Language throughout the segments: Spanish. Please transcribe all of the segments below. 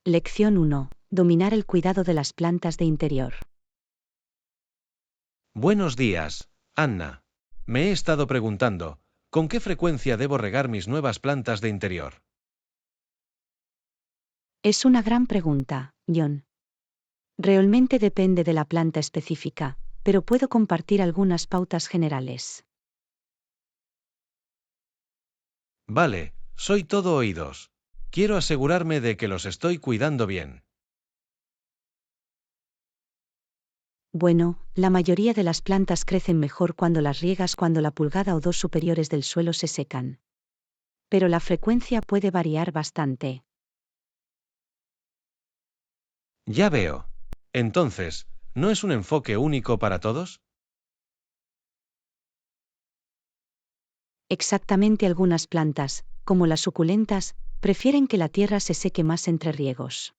Lección 1. Dominar el cuidado de las plantas de interior. Buenos días, Anna. Me he estado preguntando, ¿con qué frecuencia debo regar mis nuevas plantas de interior? Es una gran pregunta, John. Realmente depende de la planta específica, pero puedo compartir algunas pautas generales. Vale, soy todo oídos. Quiero asegurarme de que los estoy cuidando bien. Bueno, la mayoría de las plantas crecen mejor cuando las riegas cuando la pulgada o dos superiores del suelo se secan. Pero la frecuencia puede variar bastante. Ya veo. Entonces, ¿no es un enfoque único para todos? Exactamente, algunas plantas, como las suculentas, prefieren que la tierra se seque más entre riegos.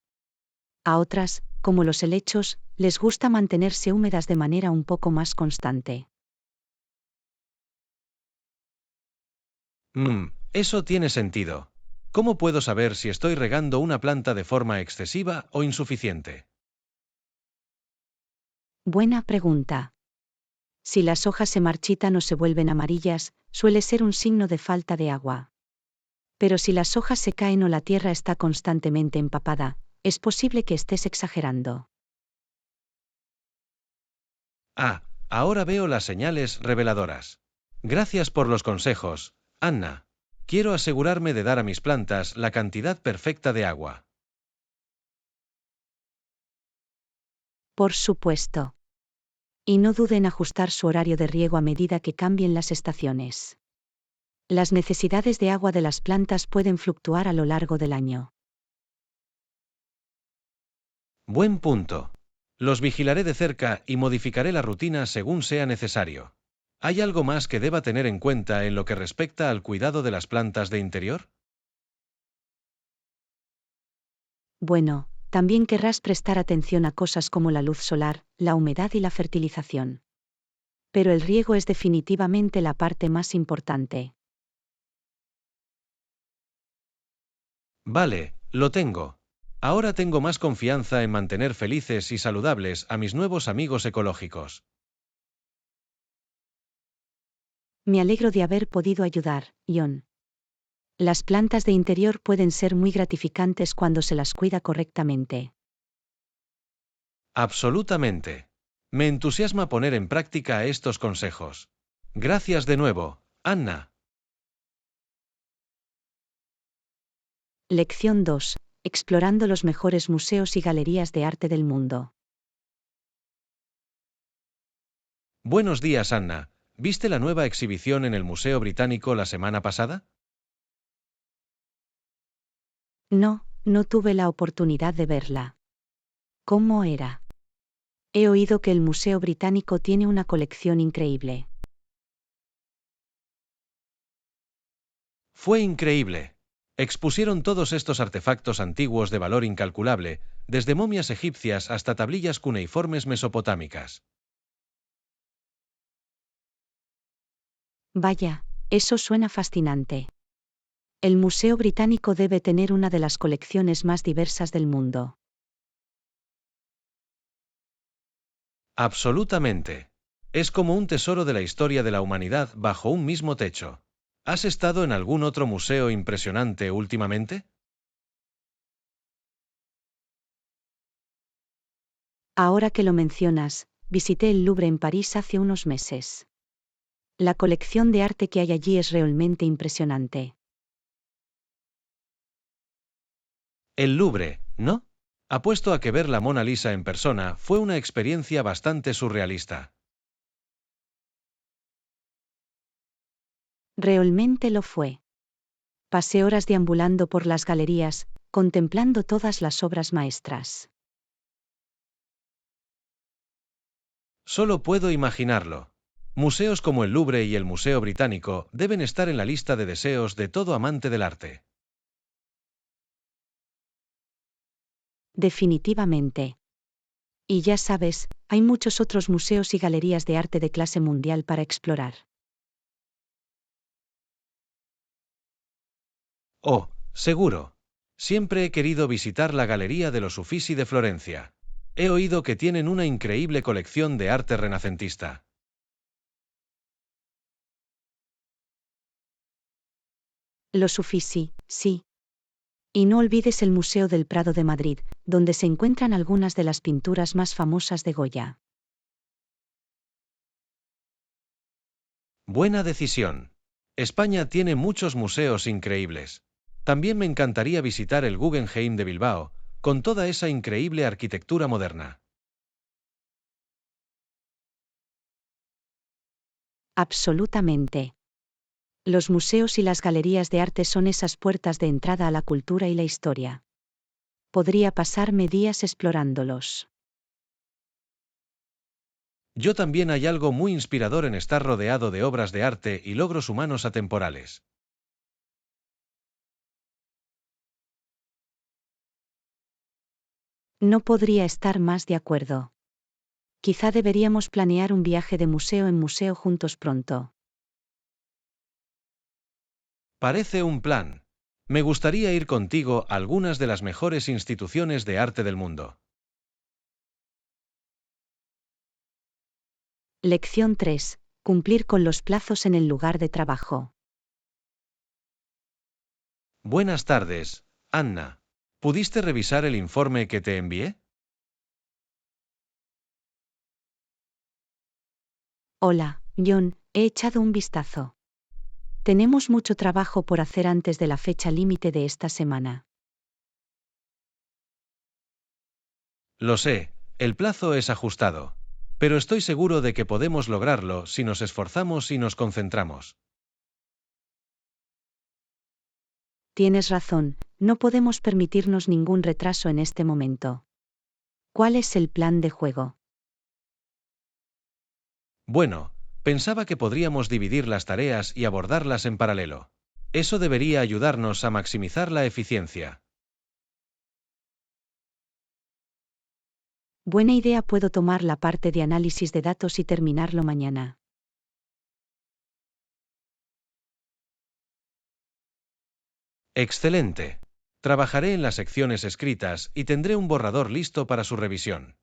A otras, como los helechos, les gusta mantenerse húmedas de manera un poco más constante. Eso tiene sentido. ¿Cómo puedo saber si estoy regando una planta de forma excesiva o insuficiente? Buena pregunta. Si las hojas se marchitan o se vuelven amarillas, suele ser un signo de falta de agua. Pero si las hojas se caen o la tierra está constantemente empapada, es posible que estés exagerando. Ahora veo las señales reveladoras. Gracias por los consejos, Anna. Quiero asegurarme de dar a mis plantas la cantidad perfecta de agua. Por supuesto. Y no dude en ajustar su horario de riego a medida que cambien las estaciones. Las necesidades de agua de las plantas pueden fluctuar a lo largo del año. Buen punto. Los vigilaré de cerca y modificaré la rutina según sea necesario. ¿Hay algo más que deba tener en cuenta en lo que respecta al cuidado de las plantas de interior? Bueno, también querrás prestar atención a cosas como la luz solar, la humedad y la fertilización. Pero el riego es definitivamente la parte más importante. Vale, lo tengo. Ahora tengo más confianza en mantener felices y saludables a mis nuevos amigos ecológicos. Me alegro de haber podido ayudar, John. Las plantas de interior pueden ser muy gratificantes cuando se las cuida correctamente. Absolutamente. Me entusiasma poner en práctica estos consejos. Gracias de nuevo, Anna. Lección 2. Explorando los mejores museos y galerías de arte del mundo. Buenos días, Anna. ¿Viste la nueva exhibición en el Museo Británico la semana pasada? No tuve la oportunidad de verla. ¿Cómo era? He oído que el Museo Británico tiene una colección increíble. Fue increíble. Expusieron todos estos artefactos antiguos de valor incalculable, desde momias egipcias hasta tablillas cuneiformes mesopotámicas. Vaya, eso suena fascinante. El Museo Británico debe tener una de las colecciones más diversas del mundo. Absolutamente. Es como un tesoro de la historia de la humanidad bajo un mismo techo. ¿Has estado en algún otro museo impresionante últimamente? Ahora que lo mencionas, visité el Louvre en París hace unos meses. La colección de arte que hay allí es realmente impresionante. El Louvre, ¿no? Apuesto a que ver la Mona Lisa en persona fue una experiencia bastante surrealista. Realmente lo fue. Pasé horas deambulando por las galerías, contemplando todas las obras maestras. Solo puedo imaginarlo. Museos como el Louvre y el Museo Británico deben estar en la lista de deseos de todo amante del arte. Definitivamente. Y ya sabes, hay muchos otros museos y galerías de arte de clase mundial para explorar. Oh, seguro. Siempre he querido visitar la Galería de los Uffizi de Florencia. He oído que tienen una increíble colección de arte renacentista. Los Uffizi, sí. Y no olvides el Museo del Prado de Madrid, donde se encuentran algunas de las pinturas más famosas de Goya. Buena decisión. España tiene muchos museos increíbles. También me encantaría visitar el Guggenheim de Bilbao, con toda esa increíble arquitectura moderna. Absolutamente. Los museos y las galerías de arte son esas puertas de entrada a la cultura y la historia. Podría pasarme días explorándolos. Yo también hay algo muy inspirador en estar rodeado de obras de arte y logros humanos atemporales. No podría estar más de acuerdo. Quizá deberíamos planear un viaje de museo en museo juntos pronto. Parece un plan. Me gustaría ir contigo a algunas de las mejores instituciones de arte del mundo. Lección 3. Cumplir con los plazos en el lugar de trabajo. Buenas tardes, Anna. ¿Pudiste revisar el informe que te envié? Hola, John, he echado un vistazo. Tenemos mucho trabajo por hacer antes de la fecha límite de esta semana. Lo sé, el plazo es ajustado. Pero estoy seguro de que podemos lograrlo si nos esforzamos y nos concentramos. Tienes razón, no podemos permitirnos ningún retraso en este momento. ¿Cuál es el plan de juego? Bueno, pensaba que podríamos dividir las tareas y abordarlas en paralelo. Eso debería ayudarnos a maximizar la eficiencia. Buena idea, puedo tomar la parte de análisis de datos y terminarlo mañana. Excelente. Trabajaré en las secciones escritas y tendré un borrador listo para su revisión.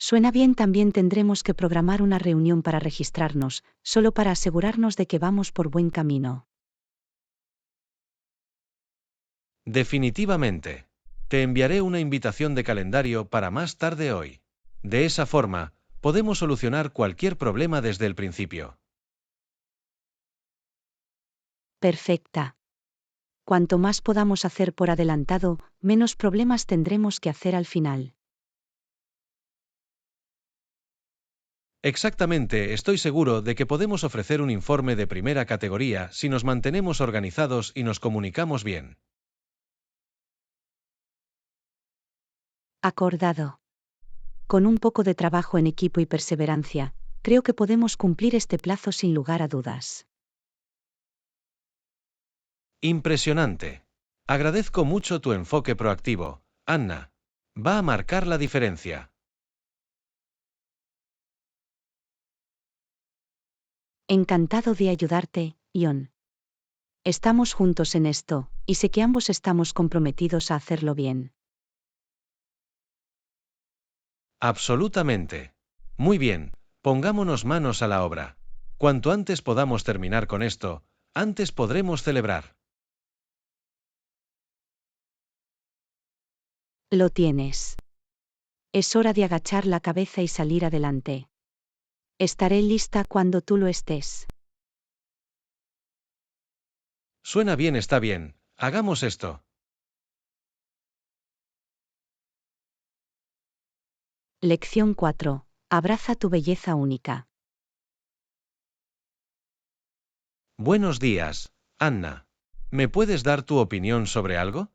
Suena bien, también tendremos que programar una reunión para registrarnos, solo para asegurarnos de que vamos por buen camino. Definitivamente. Te enviaré una invitación de calendario para más tarde hoy. De esa forma, podemos solucionar cualquier problema desde el principio. Perfecta. Cuanto más podamos hacer por adelantado, menos problemas tendremos que hacer al final. Exactamente, estoy seguro de que podemos ofrecer un informe de primera categoría si nos mantenemos organizados y nos comunicamos bien. Acordado. Con un poco de trabajo en equipo y perseverancia, creo que podemos cumplir este plazo sin lugar a dudas. Impresionante. Agradezco mucho tu enfoque proactivo, Anna. Va a marcar la diferencia. Encantado de ayudarte, Ion. Estamos juntos en esto, y sé que ambos estamos comprometidos a hacerlo bien. Absolutamente. Muy bien, pongámonos manos a la obra. Cuanto antes podamos terminar con esto, antes podremos celebrar. Lo tienes. Es hora de agachar la cabeza y salir adelante. Estaré lista cuando tú lo estés. Suena bien, está bien. Hagamos esto. Lección 4. Abraza tu belleza única. Buenos días, Anna. ¿Me puedes dar tu opinión sobre algo?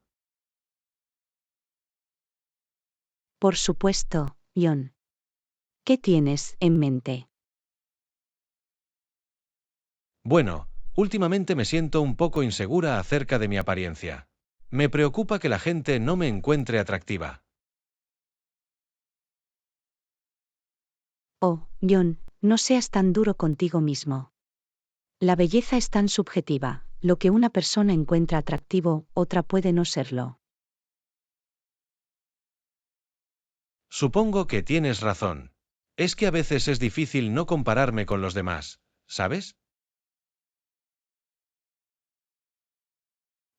Por supuesto, Ion. ¿Qué tienes en mente? Bueno, últimamente me siento un poco insegura acerca de mi apariencia. Me preocupa que la gente no me encuentre atractiva. Oh, Ion, no seas tan duro contigo mismo. La belleza es tan subjetiva, lo que una persona encuentra atractivo, otra puede no serlo. Supongo que tienes razón. Es que a veces es difícil no compararme con los demás, ¿sabes?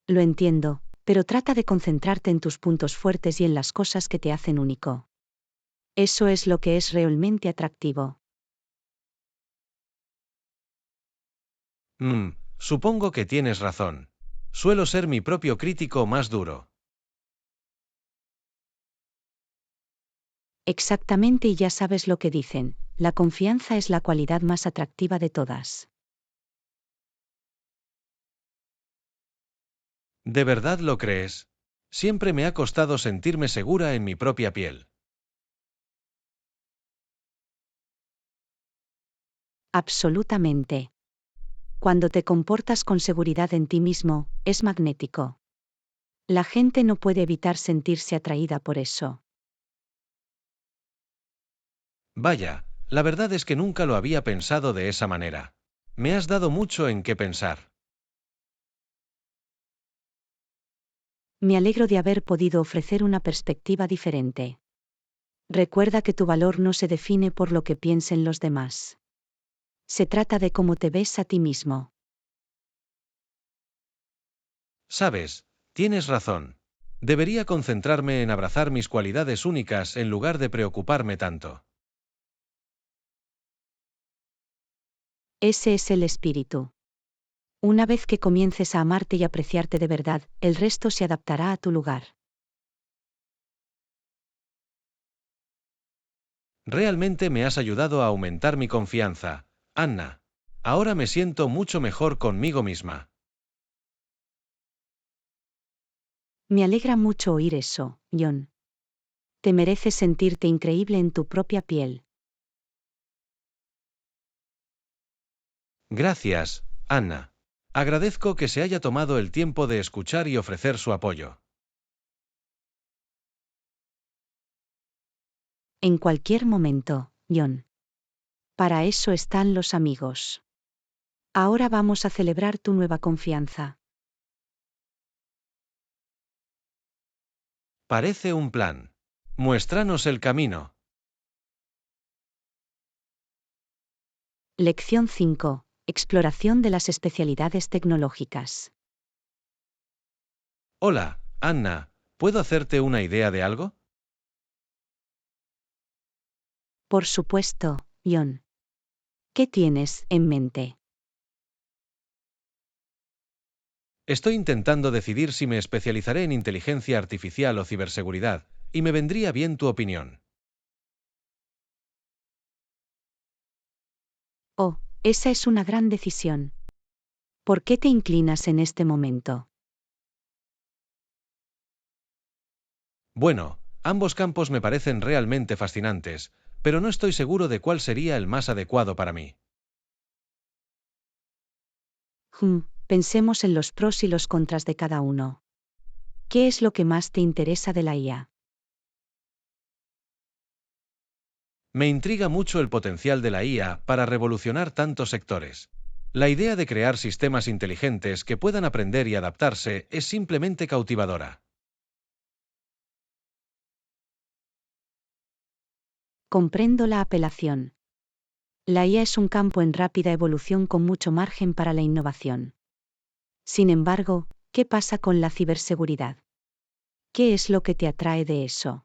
Lo entiendo, pero trata de concentrarte en tus puntos fuertes y en las cosas que te hacen único. Eso es lo que es realmente atractivo. Supongo que tienes razón. Suelo ser mi propio crítico más duro. Exactamente, y ya sabes lo que dicen, la confianza es la cualidad más atractiva de todas. ¿De verdad lo crees? Siempre me ha costado sentirme segura en mi propia piel. Absolutamente. Cuando te comportas con seguridad en ti mismo, es magnético. La gente no puede evitar sentirse atraída por eso. Vaya, la verdad es que nunca lo había pensado de esa manera. Me has dado mucho en qué pensar. Me alegro de haber podido ofrecer una perspectiva diferente. Recuerda que tu valor no se define por lo que piensen los demás. Se trata de cómo te ves a ti mismo. Sabes, tienes razón. Debería concentrarme en abrazar mis cualidades únicas en lugar de preocuparme tanto. Ese es el espíritu. Una vez que comiences a amarte y apreciarte de verdad, el resto se adaptará a tu lugar. Realmente me has ayudado a aumentar mi confianza, Anna. Ahora me siento mucho mejor conmigo misma. Me alegra mucho oír eso, John. Te mereces sentirte increíble en tu propia piel. Gracias, Anna. Agradezco que se haya tomado el tiempo de escuchar y ofrecer su apoyo. En cualquier momento, John. Para eso están los amigos. Ahora vamos a celebrar tu nueva confianza. Parece un plan. Muéstranos el camino. Lección 5. Exploración de las especialidades tecnológicas. Hola, Anna, ¿puedo hacerte una idea de algo? Por supuesto, John. ¿Qué tienes en mente? Estoy intentando decidir si me especializaré en inteligencia artificial o ciberseguridad, y me vendría bien tu opinión. Oh, esa es una gran decisión. ¿Por qué te inclinas en este momento? Bueno, ambos campos me parecen realmente fascinantes, pero no estoy seguro de cuál sería el más adecuado para mí. Pensemos en los pros y los contras de cada uno. ¿Qué es lo que más te interesa de la IA? Me intriga mucho el potencial de la IA para revolucionar tantos sectores. La idea de crear sistemas inteligentes que puedan aprender y adaptarse es simplemente cautivadora. Comprendo la apelación. La IA es un campo en rápida evolución con mucho margen para la innovación. Sin embargo, ¿qué pasa con la ciberseguridad? ¿Qué es lo que te atrae de eso?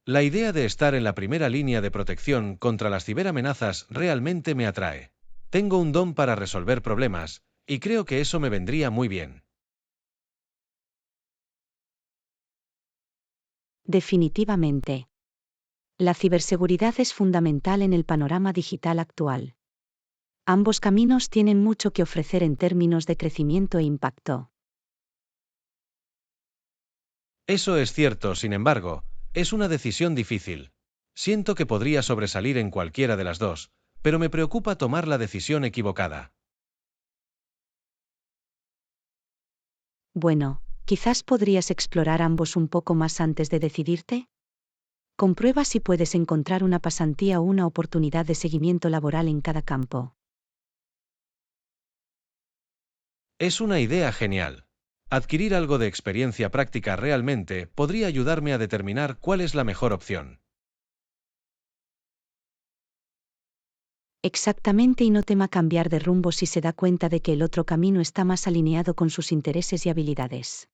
La idea de estar en la primera línea de protección contra las ciberamenazas realmente me atrae. Tengo un don para resolver problemas, y creo que eso me vendría muy bien. Definitivamente. La ciberseguridad es fundamental en el panorama digital actual. Ambos caminos tienen mucho que ofrecer en términos de crecimiento e impacto. Eso es cierto, sin embargo, es una decisión difícil. Siento que podría sobresalir en cualquiera de las dos, pero me preocupa tomar la decisión equivocada. Bueno, quizás podrías explorar ambos un poco más antes de decidirte. Comprueba si puedes encontrar una pasantía o una oportunidad de seguimiento laboral en cada campo. Es una idea genial. Adquirir algo de experiencia práctica realmente podría ayudarme a determinar cuál es la mejor opción. Exactamente, y no tema cambiar de rumbo si se da cuenta de que el otro camino está más alineado con sus intereses y habilidades.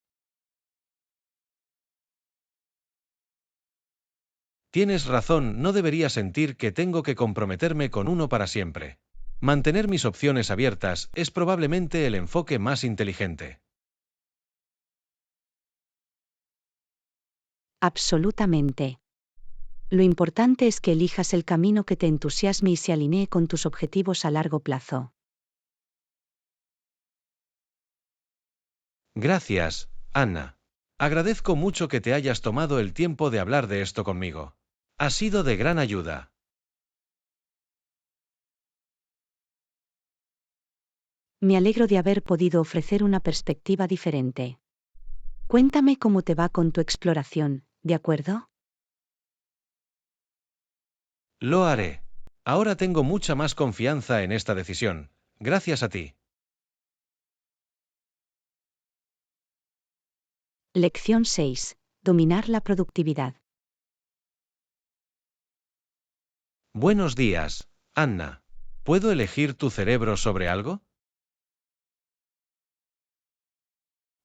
Tienes razón, no debería sentir que tengo que comprometerme con uno para siempre. Mantener mis opciones abiertas es probablemente el enfoque más inteligente. Absolutamente. Lo importante es que elijas el camino que te entusiasme y se alinee con tus objetivos a largo plazo. Gracias, Anna. Agradezco mucho que te hayas tomado el tiempo de hablar de esto conmigo. Ha sido de gran ayuda. Me alegro de haber podido ofrecer una perspectiva diferente. Cuéntame cómo te va con tu exploración, ¿de acuerdo? Lo haré. Ahora tengo mucha más confianza en esta decisión, gracias a ti. Lección 6. Dominar la productividad. Buenos días, Anna. ¿Puedo elegir tu cerebro sobre algo?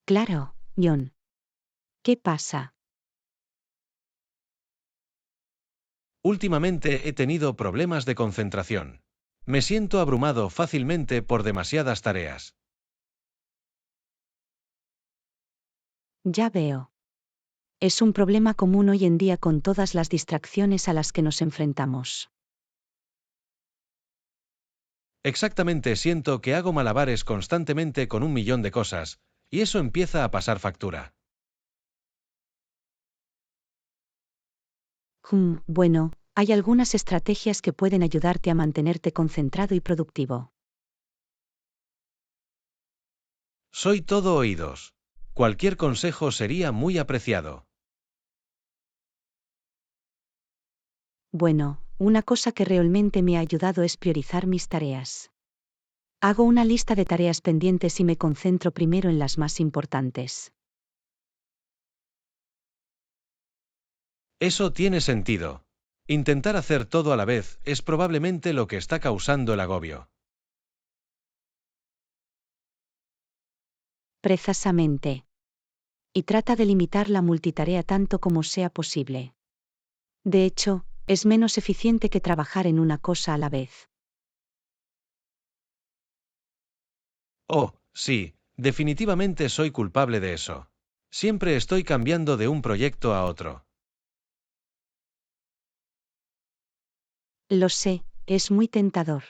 Claro, John. ¿Qué pasa? Últimamente he tenido problemas de concentración. Me siento abrumado fácilmente por demasiadas tareas. Ya veo. Es un problema común hoy en día con todas las distracciones a las que nos enfrentamos. Exactamente, siento que hago malabares constantemente con un millón de cosas, y eso empieza a pasar factura. Bueno, hay algunas estrategias que pueden ayudarte a mantenerte concentrado y productivo. Soy todo oídos. Cualquier consejo sería muy apreciado. Bueno, una cosa que realmente me ha ayudado es priorizar mis tareas. Hago una lista de tareas pendientes y me concentro primero en las más importantes. Eso tiene sentido. Intentar hacer todo a la vez es probablemente lo que está causando el agobio. Precisamente. Y trata de limitar la multitarea tanto como sea posible. De hecho, es menos eficiente que trabajar en una cosa a la vez. Oh, sí, definitivamente soy culpable de eso. Siempre estoy cambiando de un proyecto a otro. Lo sé, es muy tentador.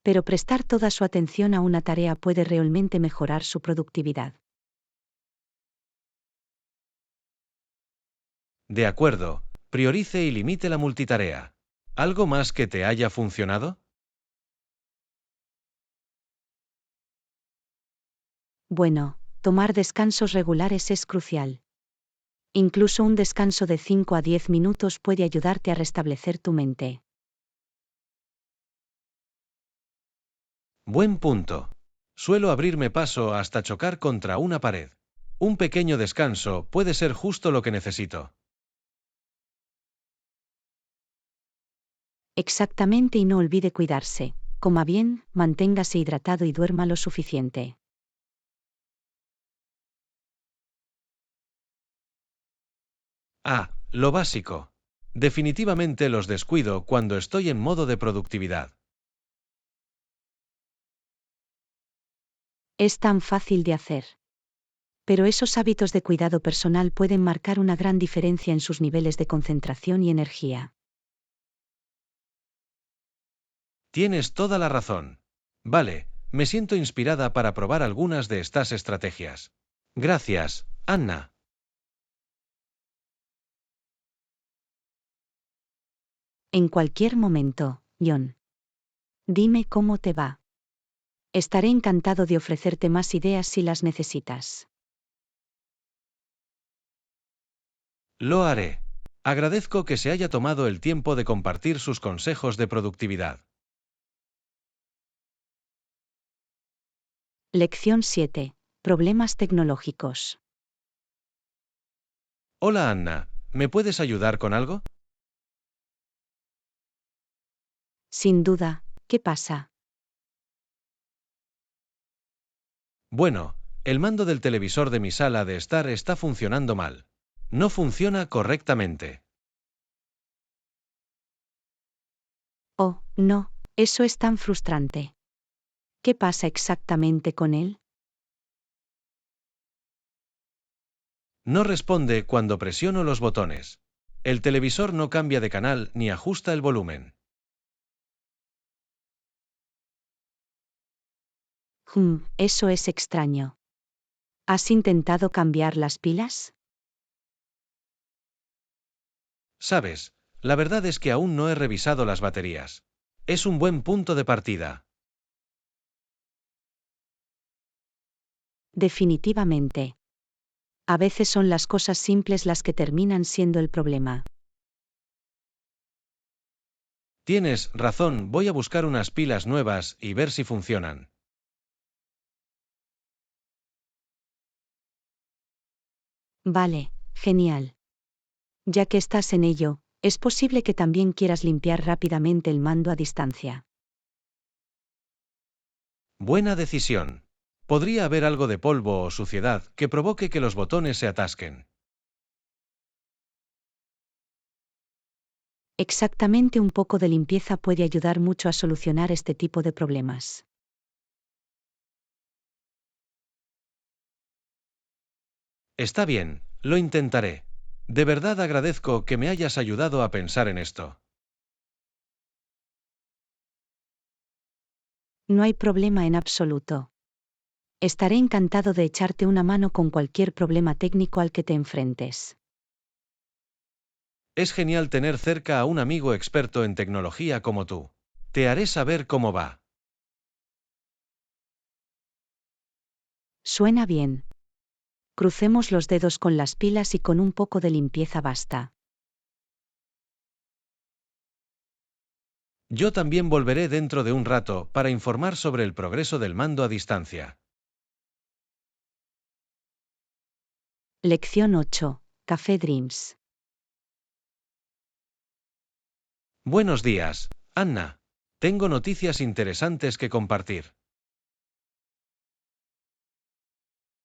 Pero prestar toda su atención a una tarea puede realmente mejorar su productividad. De acuerdo, priorice y limite la multitarea. ¿Algo más que te haya funcionado? Bueno, tomar descansos regulares es crucial. Incluso un descanso de 5 a 10 minutos puede ayudarte a restablecer tu mente. Buen punto. Suelo abrirme paso hasta chocar contra una pared. Un pequeño descanso puede ser justo lo que necesito. Exactamente, y no olvide cuidarse. Coma bien, manténgase hidratado y duerma lo suficiente. Ah, lo básico. Definitivamente los descuido cuando estoy en modo de productividad. Es tan fácil de hacer. Pero esos hábitos de cuidado personal pueden marcar una gran diferencia en sus niveles de concentración y energía. Tienes toda la razón. Vale, me siento inspirada para probar algunas de estas estrategias. Gracias, Anna. En cualquier momento, John. Dime cómo te va. Estaré encantado de ofrecerte más ideas si las necesitas. Lo haré. Agradezco que se haya tomado el tiempo de compartir sus consejos de productividad. Lección 7. Problemas tecnológicos. Hola Anna, ¿me puedes ayudar con algo? Sin duda, ¿qué pasa? Bueno, el mando del televisor de mi sala de estar está funcionando mal. No funciona correctamente. Oh, no, eso es tan frustrante. ¿Qué pasa exactamente con él? No responde cuando presiono los botones. El televisor no cambia de canal ni ajusta el volumen. Eso es extraño. ¿Has intentado cambiar las pilas? Sabes, la verdad es que aún no he revisado las baterías. Es un buen punto de partida. Definitivamente. A veces son las cosas simples las que terminan siendo el problema. Tienes razón, voy a buscar unas pilas nuevas y ver si funcionan. Vale, genial. Ya que estás en ello, es posible que también quieras limpiar rápidamente el mando a distancia. Buena decisión. Podría haber algo de polvo o suciedad que provoque que los botones se atasquen. Exactamente, un poco de limpieza puede ayudar mucho a solucionar este tipo de problemas. Está bien, lo intentaré. De verdad agradezco que me hayas ayudado a pensar en esto. No hay problema en absoluto. Estaré encantado de echarte una mano con cualquier problema técnico al que te enfrentes. Es genial tener cerca a un amigo experto en tecnología como tú. Te haré saber cómo va. Suena bien. Crucemos los dedos con las pilas y con un poco de limpieza basta. Yo también volveré dentro de un rato para informar sobre el progreso del mando a distancia. Lección 8. Café Dreams. Buenos días, Anna. Tengo noticias interesantes que compartir.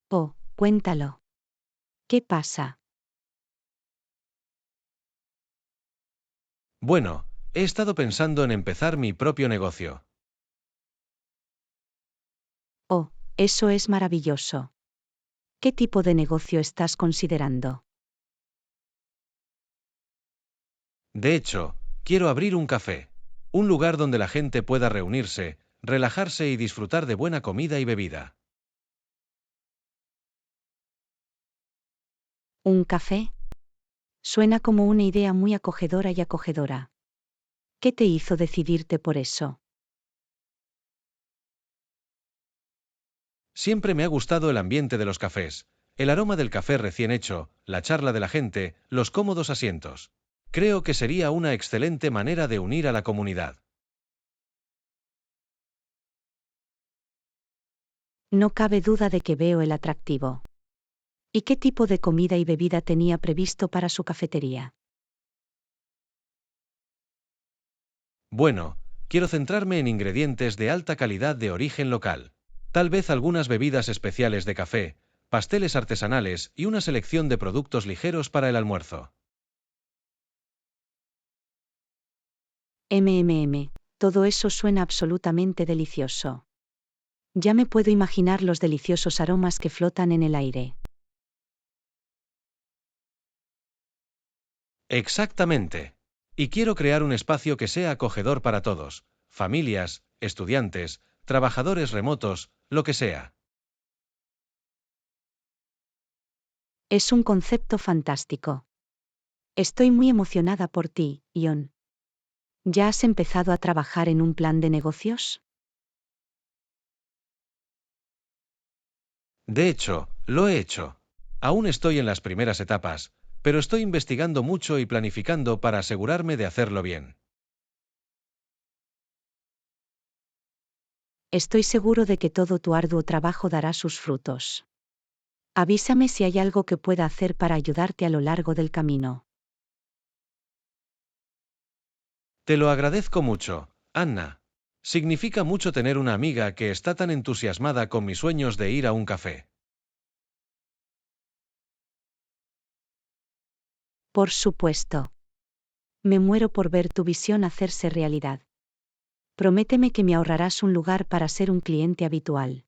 Oh, cuéntalo. ¿Qué pasa? Bueno, he estado pensando en empezar mi propio negocio. Oh, eso es maravilloso. ¿Qué tipo de negocio estás considerando? De hecho, quiero abrir un café. Un lugar donde la gente pueda reunirse, relajarse y disfrutar de buena comida y bebida. ¿Un café? Suena como una idea muy acogedora y acogedora. ¿Qué te hizo decidirte por eso? Siempre me ha gustado el ambiente de los cafés, el aroma del café recién hecho, la charla de la gente, los cómodos asientos. Creo que sería una excelente manera de unir a la comunidad. No cabe duda de que veo el atractivo. ¿Y qué tipo de comida y bebida tenía previsto para su cafetería? Bueno, quiero centrarme en ingredientes de alta calidad de origen local. Tal vez algunas bebidas especiales de café, pasteles artesanales y una selección de productos ligeros para el almuerzo. Todo eso suena absolutamente delicioso. Ya me puedo imaginar los deliciosos aromas que flotan en el aire. Exactamente. Y quiero crear un espacio que sea acogedor para todos, familias, estudiantes, trabajadores remotos, lo que sea. Es un concepto fantástico. Estoy muy emocionada por ti, Ion. ¿Ya has empezado a trabajar en un plan de negocios? De hecho, lo he hecho. Aún estoy en las primeras etapas, pero estoy investigando mucho y planificando para asegurarme de hacerlo bien. Estoy seguro de que todo tu arduo trabajo dará sus frutos. Avísame si hay algo que pueda hacer para ayudarte a lo largo del camino. Te lo agradezco mucho, Anna. Significa mucho tener una amiga que está tan entusiasmada con mis sueños de ir a un café. Por supuesto. Me muero por ver tu visión hacerse realidad. Prométeme que me ahorrarás un lugar para ser un cliente habitual.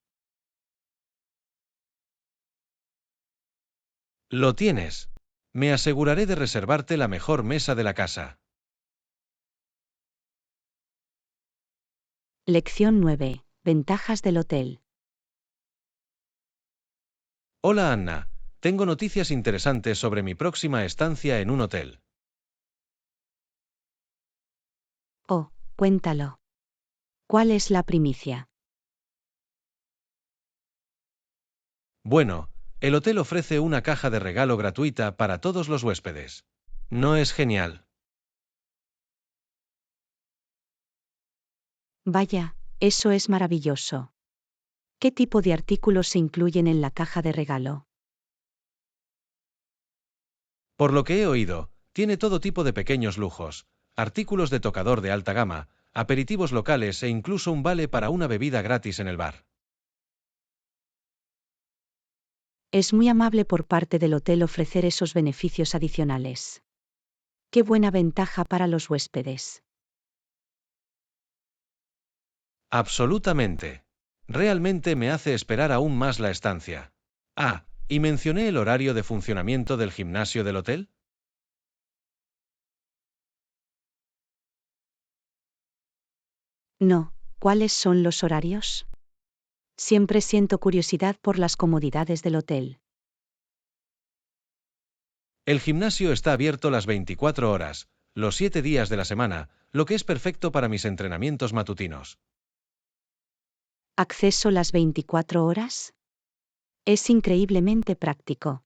Lo tienes. Me aseguraré de reservarte la mejor mesa de la casa. Lección 9. Ventajas del hotel. Hola Anna, tengo noticias interesantes sobre mi próxima estancia en un hotel. Oh, cuéntalo. ¿Cuál es la primicia? Bueno, el hotel ofrece una caja de regalo gratuita para todos los huéspedes. ¿No es genial? Vaya, eso es maravilloso. ¿Qué tipo de artículos se incluyen en la caja de regalo? Por lo que he oído, tiene todo tipo de pequeños lujos, artículos de tocador de alta gama, aperitivos locales e incluso un vale para una bebida gratis en el bar. Es muy amable por parte del hotel ofrecer esos beneficios adicionales. Qué buena ventaja para los huéspedes. Absolutamente. Realmente me hace esperar aún más la estancia. Ah, ¿y mencioné el horario de funcionamiento del gimnasio del hotel? No, ¿cuáles son los horarios? Siempre siento curiosidad por las comodidades del hotel. El gimnasio está abierto las 24 horas, los 7 días de la semana, lo que es perfecto para mis entrenamientos matutinos. ¿Acceso las 24 horas? Es increíblemente práctico.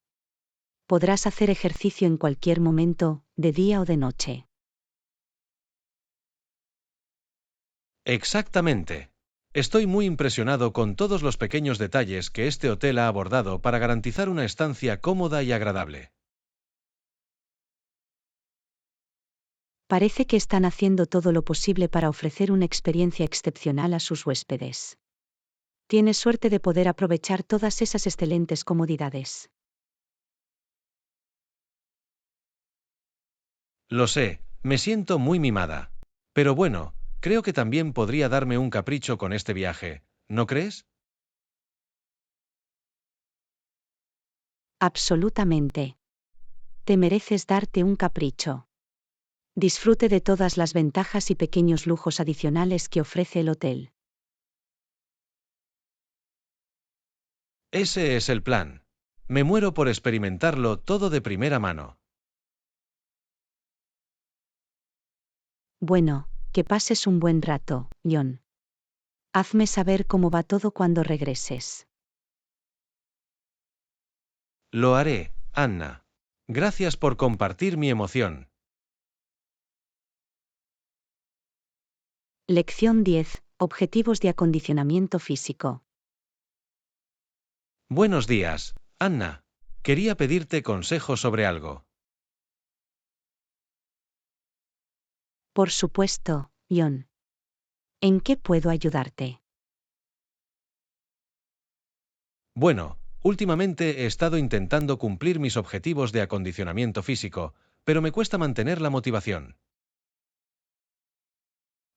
Podrás hacer ejercicio en cualquier momento, de día o de noche. Exactamente. Estoy muy impresionado con todos los pequeños detalles que este hotel ha abordado para garantizar una estancia cómoda y agradable. Parece que están haciendo todo lo posible para ofrecer una experiencia excepcional a sus huéspedes. Tienes suerte de poder aprovechar todas esas excelentes comodidades. Lo sé, me siento muy mimada. Pero bueno, creo que también podría darme un capricho con este viaje, ¿no crees? Absolutamente. Te mereces darte un capricho. Disfrute de todas las ventajas y pequeños lujos adicionales que ofrece el hotel. Ese es el plan. Me muero por experimentarlo todo de primera mano. Bueno, que pases un buen rato, John. Hazme saber cómo va todo cuando regreses. Lo haré, Anna. Gracias por compartir mi emoción. Lección 10. Objetivos de acondicionamiento físico. Buenos días, Anna. Quería pedirte consejo sobre algo. Por supuesto, John. ¿En qué puedo ayudarte? Bueno, últimamente he estado intentando cumplir mis objetivos de acondicionamiento físico, pero me cuesta mantener la motivación.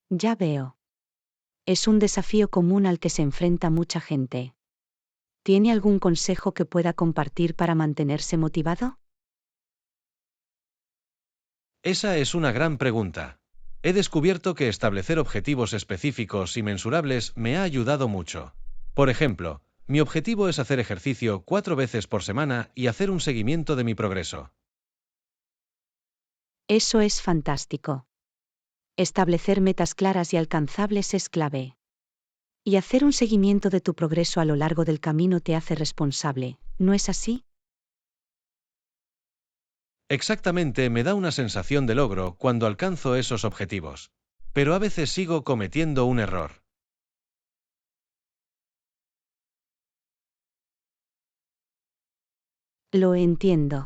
Ya veo. Es un desafío común al que se enfrenta mucha gente. ¿Tiene algún consejo que pueda compartir para mantenerse motivado? Esa es una gran pregunta. He descubierto que establecer objetivos específicos y mensurables me ha ayudado mucho. Por ejemplo, mi objetivo es hacer ejercicio 4 veces por semana y hacer un seguimiento de mi progreso. Eso es fantástico. Establecer metas claras y alcanzables es clave. Y hacer un seguimiento de tu progreso a lo largo del camino te hace responsable, ¿no es así? Exactamente, me da una sensación de logro cuando alcanzo esos objetivos. Pero a veces sigo cometiendo un error. Lo entiendo.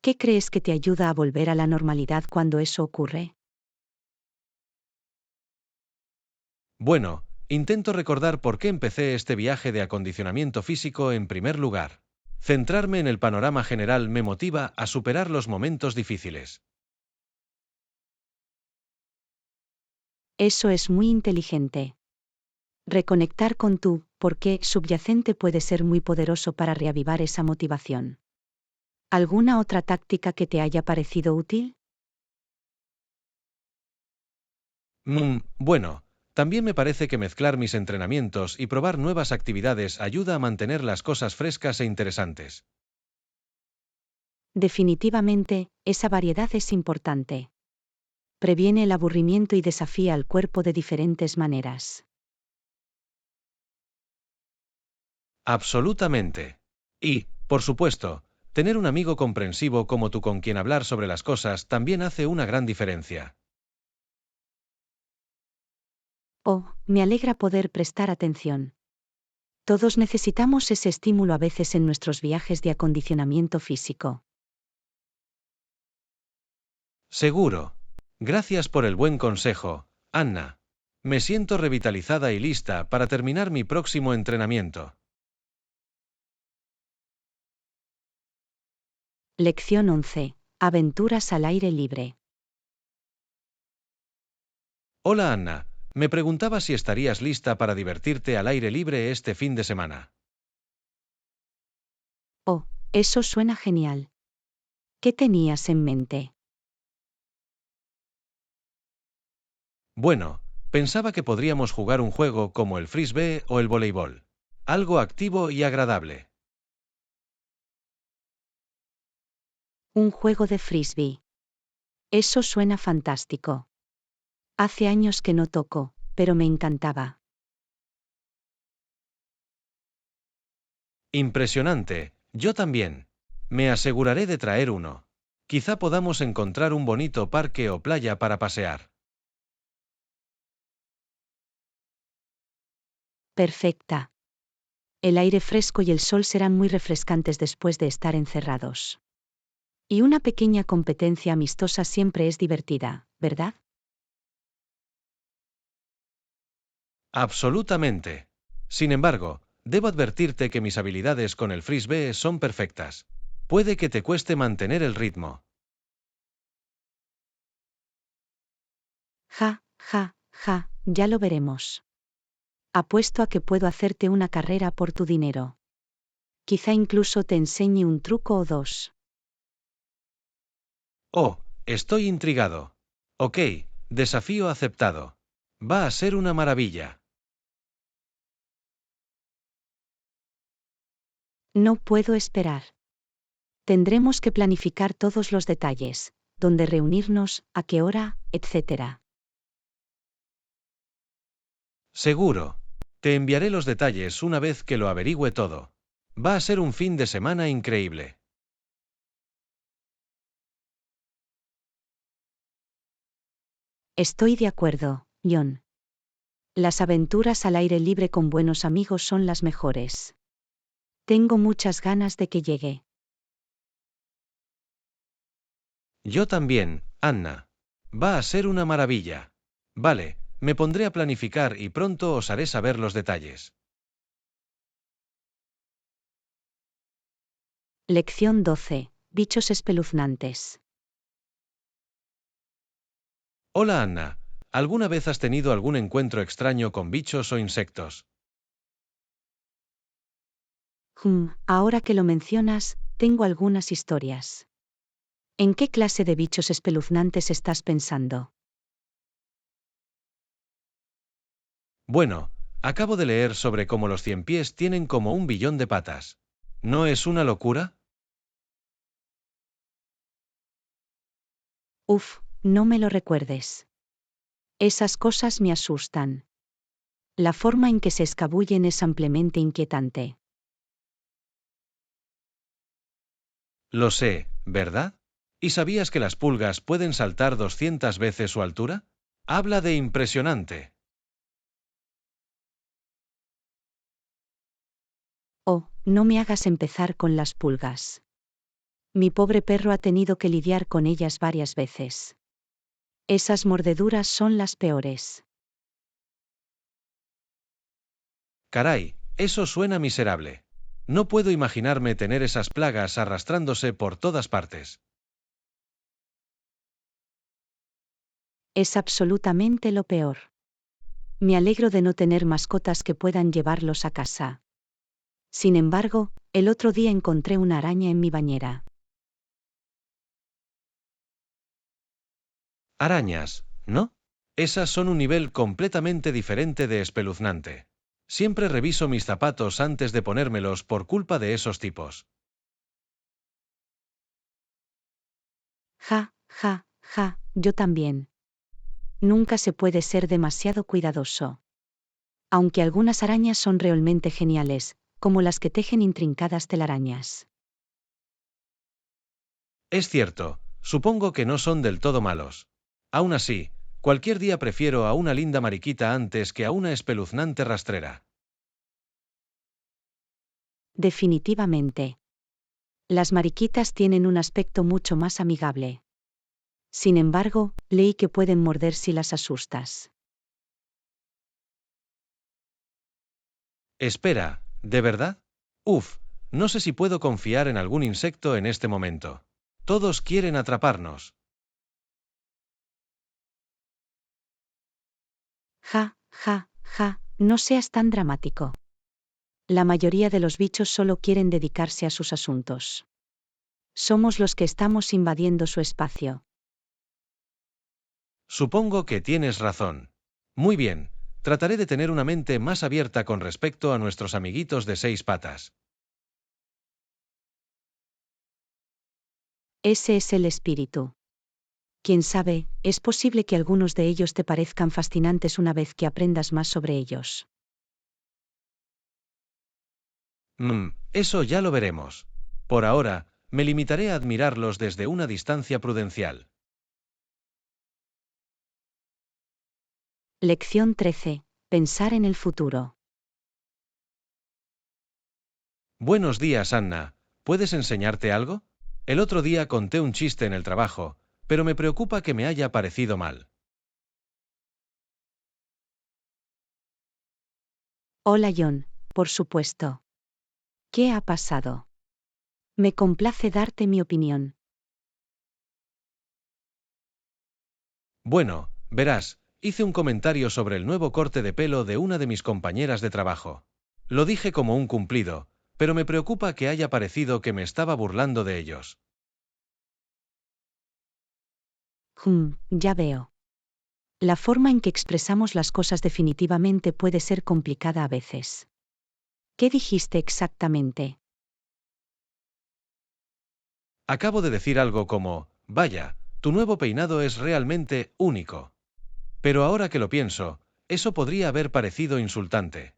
¿Qué crees que te ayuda a volver a la normalidad cuando eso ocurre? Bueno, intento recordar por qué empecé este viaje de acondicionamiento físico en primer lugar. Centrarme en el panorama general me motiva a superar los momentos difíciles. Eso es muy inteligente. Reconectar con tu porqué subyacente puede ser muy poderoso para reavivar esa motivación. ¿Alguna otra táctica que te haya parecido útil? Bueno, también me parece que mezclar mis entrenamientos y probar nuevas actividades ayuda a mantener las cosas frescas e interesantes. Definitivamente, esa variedad es importante. Previene el aburrimiento y desafía al cuerpo de diferentes maneras. Absolutamente. Y, por supuesto, tener un amigo comprensivo como tú con quien hablar sobre las cosas también hace una gran diferencia. Oh, me alegra poder prestar atención. Todos necesitamos ese estímulo a veces en nuestros viajes de acondicionamiento físico. Seguro. Gracias por el buen consejo, Anna. Me siento revitalizada y lista para terminar mi próximo entrenamiento. Lección 11. Aventuras al aire libre. Hola Anna, me preguntaba si estarías lista para divertirte al aire libre este fin de semana. Oh, eso suena genial. ¿Qué tenías en mente? Bueno, pensaba que podríamos jugar un juego como el frisbee o el voleibol. Algo activo y agradable. Un juego de frisbee. Eso suena fantástico. Hace años que no toco, pero me encantaba. Impresionante, yo también. Me aseguraré de traer uno. Quizá podamos encontrar un bonito parque o playa para pasear. Perfecta. El aire fresco y el sol serán muy refrescantes después de estar encerrados. Y una pequeña competencia amistosa siempre es divertida, ¿verdad? Absolutamente. Sin embargo, debo advertirte que mis habilidades con el frisbee son perfectas. Puede que te cueste mantener el ritmo. Ja, ja, ja, ya lo veremos. Apuesto a que puedo hacerte una carrera por tu dinero. Quizá incluso te enseñe un truco o dos. Oh, estoy intrigado. Ok, desafío aceptado. Va a ser una maravilla. No puedo esperar. Tendremos que planificar todos los detalles, dónde reunirnos, a qué hora, etc. Seguro. Te enviaré los detalles una vez que lo averigüe todo. Va a ser un fin de semana increíble. Estoy de acuerdo, John. Las aventuras al aire libre con buenos amigos son las mejores. Tengo muchas ganas de que llegue. Yo también, Anna. Va a ser una maravilla. Vale, me pondré a planificar y pronto os haré saber los detalles. Lección 12. Bichos espeluznantes. Hola Anna, ¿alguna vez has tenido algún encuentro extraño con bichos o insectos? Ahora que lo mencionas, tengo algunas historias. ¿En qué clase de bichos espeluznantes estás pensando? Bueno, acabo de leer sobre cómo los ciempiés tienen como 1 billón de patas. ¿No es una locura? Uf, no me lo recuerdes. Esas cosas me asustan. La forma en que se escabullen es ampliamente inquietante. Lo sé, ¿verdad? ¿Y sabías que las pulgas pueden saltar 200 veces su altura? Habla de impresionante. Oh, no me hagas empezar con las pulgas. Mi pobre perro ha tenido que lidiar con ellas varias veces. Esas mordeduras son las peores. Caray, eso suena miserable. No puedo imaginarme tener esas plagas arrastrándose por todas partes. Es absolutamente lo peor. Me alegro de no tener mascotas que puedan llevarlos a casa. Sin embargo, el otro día encontré una araña en mi bañera. Arañas, ¿no? Esas son un nivel completamente diferente de espeluznante. Siempre reviso mis zapatos antes de ponérmelos por culpa de esos tipos. Ja, ja, ja, yo también. Nunca se puede ser demasiado cuidadoso. Aunque algunas arañas son realmente geniales, como las que tejen intrincadas telarañas. Es cierto, supongo que no son del todo malos. Aún así, cualquier día prefiero a una linda mariquita antes que a una espeluznante rastrera. Definitivamente. Las mariquitas tienen un aspecto mucho más amigable. Sin embargo, leí que pueden morder si las asustas. Espera, ¿de verdad? Uf, no sé si puedo confiar en algún insecto en este momento. Todos quieren atraparnos. Ja, ja, ja, no seas tan dramático. La mayoría de los bichos solo quieren dedicarse a sus asuntos. Somos los que estamos invadiendo su espacio. Supongo que tienes razón. Muy bien, trataré de tener una mente más abierta con respecto a nuestros amiguitos de 6 patas. Ese es el espíritu. Quién sabe, es posible que algunos de ellos te parezcan fascinantes una vez que aprendas más sobre ellos. Eso ya lo veremos. Por ahora, me limitaré a admirarlos desde una distancia prudencial. Lección 13. Pensar en el futuro. Buenos días, Anna. ¿Puedes enseñarte algo? El otro día conté un chiste en el trabajo, pero me preocupa que me haya parecido mal. Hola John, por supuesto. ¿Qué ha pasado? Me complace darte mi opinión. Bueno, verás, hice un comentario sobre el nuevo corte de pelo de una de mis compañeras de trabajo. Lo dije como un cumplido, pero me preocupa que haya parecido que me estaba burlando de ellos. Ya veo. La forma en que expresamos las cosas definitivamente puede ser complicada a veces. ¿Qué dijiste exactamente? Acabo de decir algo como, vaya, tu nuevo peinado es realmente único. Pero ahora que lo pienso, eso podría haber parecido insultante.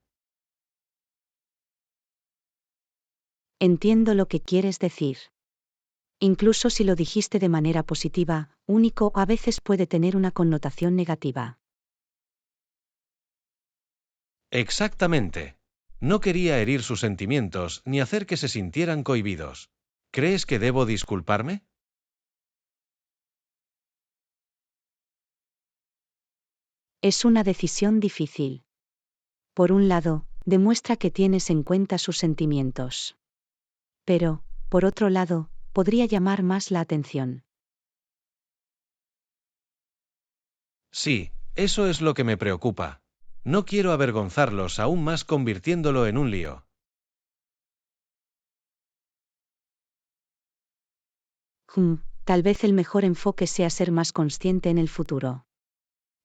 Entiendo lo que quieres decir. Incluso si lo dijiste de manera positiva, único a veces puede tener una connotación negativa. Exactamente. No quería herir sus sentimientos ni hacer que se sintieran cohibidos. ¿Crees que debo disculparme? Es una decisión difícil. Por un lado, demuestra que tienes en cuenta sus sentimientos. Pero, por otro lado, podría llamar más la atención. Sí, eso es lo que me preocupa. No quiero avergonzarlos aún más convirtiéndolo en un lío. Tal vez el mejor enfoque sea ser más consciente en el futuro.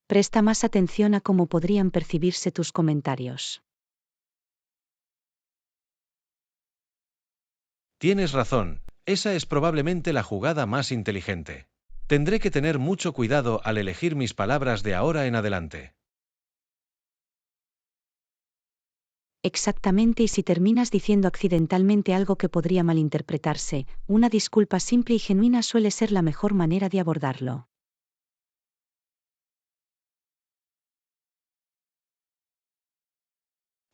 Presta más atención a cómo podrían percibirse tus comentarios. Tienes razón, esa es probablemente la jugada más inteligente. Tendré que tener mucho cuidado al elegir mis palabras de ahora en adelante. Exactamente, y si terminas diciendo accidentalmente algo que podría malinterpretarse, una disculpa simple y genuina suele ser la mejor manera de abordarlo.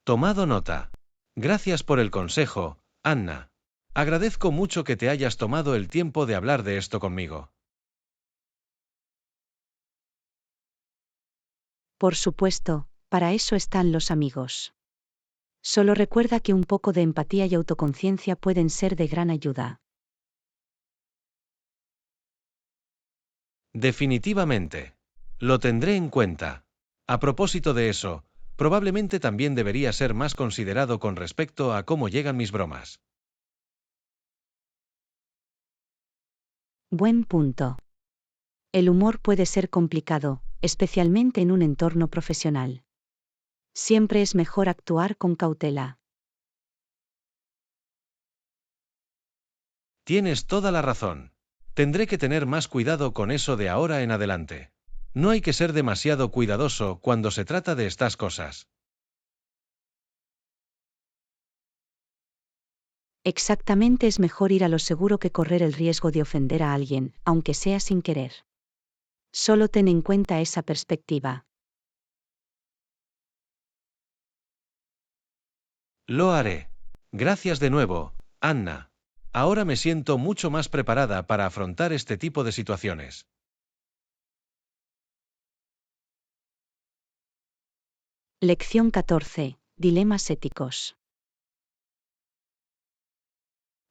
Tomado nota. Gracias por el consejo, Anna. Agradezco mucho que te hayas tomado el tiempo de hablar de esto conmigo. Por supuesto, para eso están los amigos. Solo recuerda que un poco de empatía y autoconciencia pueden ser de gran ayuda. Definitivamente. Lo tendré en cuenta. A propósito de eso, probablemente también debería ser más considerado con respecto a cómo llegan mis bromas. Buen punto. El humor puede ser complicado, especialmente en un entorno profesional. Siempre es mejor actuar con cautela. Tienes toda la razón. Tendré que tener más cuidado con eso de ahora en adelante. No hay que ser demasiado cuidadoso cuando se trata de estas cosas. Exactamente, es mejor ir a lo seguro que correr el riesgo de ofender a alguien, aunque sea sin querer. Solo ten en cuenta esa perspectiva. Lo haré. Gracias de nuevo, Anna. Ahora me siento mucho más preparada para afrontar este tipo de situaciones. Lección 14. Dilemas éticos.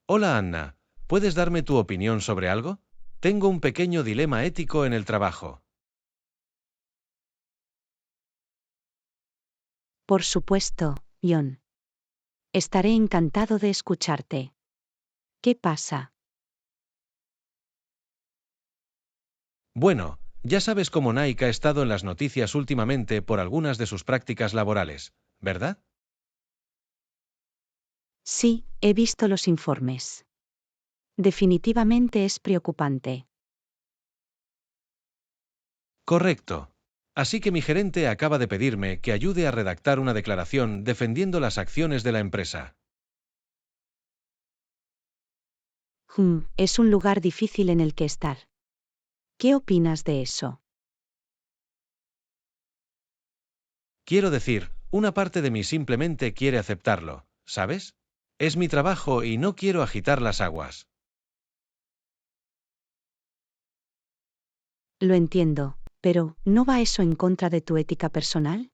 Hola Anna, ¿puedes darme tu opinión sobre algo? Tengo un pequeño dilema ético en el trabajo. Por supuesto, John. Estaré encantado de escucharte. ¿Qué pasa? Bueno, ya sabes cómo Nike ha estado en las noticias últimamente por algunas de sus prácticas laborales, ¿verdad? Sí, he visto los informes. Definitivamente es preocupante. Correcto. Así que mi gerente acaba de pedirme que ayude a redactar una declaración defendiendo las acciones de la empresa. Es un lugar difícil en el que estar. ¿Qué opinas de eso? Quiero decir, una parte de mí simplemente quiere aceptarlo, ¿sabes? Es mi trabajo y no quiero agitar las aguas. Lo entiendo, pero ¿no va eso en contra de tu ética personal?